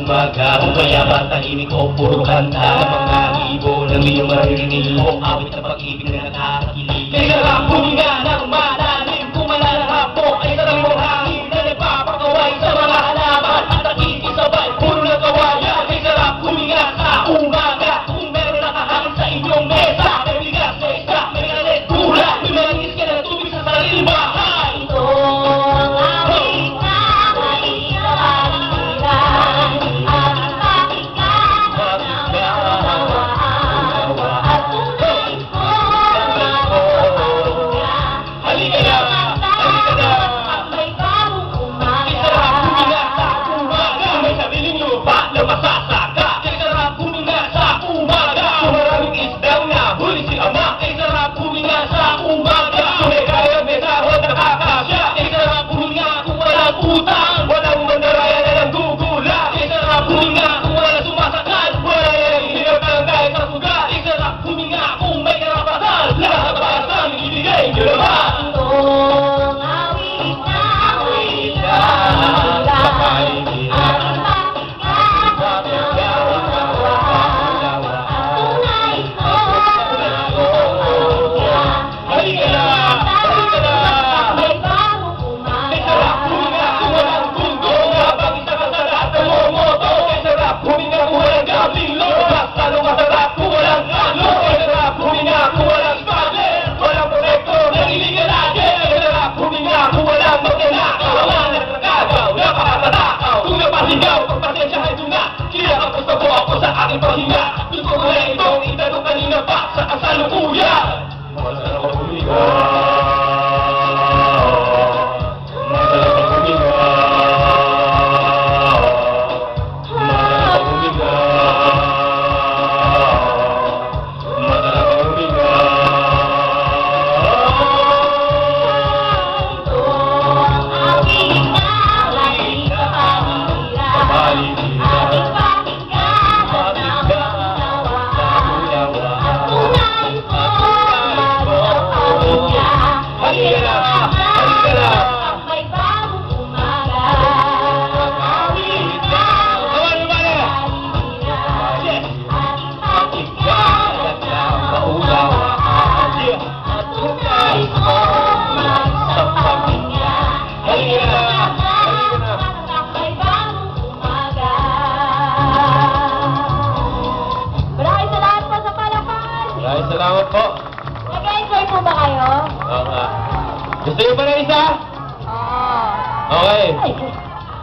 umaga. Kung kaya ba tahimik o puro kanta ng mga ibon ang iyong maririnig o awit na pag-ibig na nakakakilig. Kay sarap huminga ng malalim, kung malalahap mo ay sarang mong hangin na nagpapakaway sa mga halaman at nakikisabay, puro na kawaya. Kay sarap huminga sa umaga, kung meron nakahangin sa inyong mesa, may bigas, may isa, may galit, gula, may malangis ka na tubig sa sarili bahay. Pahinga, gusto ko na itong itanong kanina pa sa kasalukuyan. Masarap ang huminga, masarap ang huminga, masarap ang huminga, masarap ang huminga. Ito ang aking nalay sa paligid. Salamat po. Nag-enjoy po ba kayo? Oo nga. Gusto niyo ba na isa? Oo. Okay.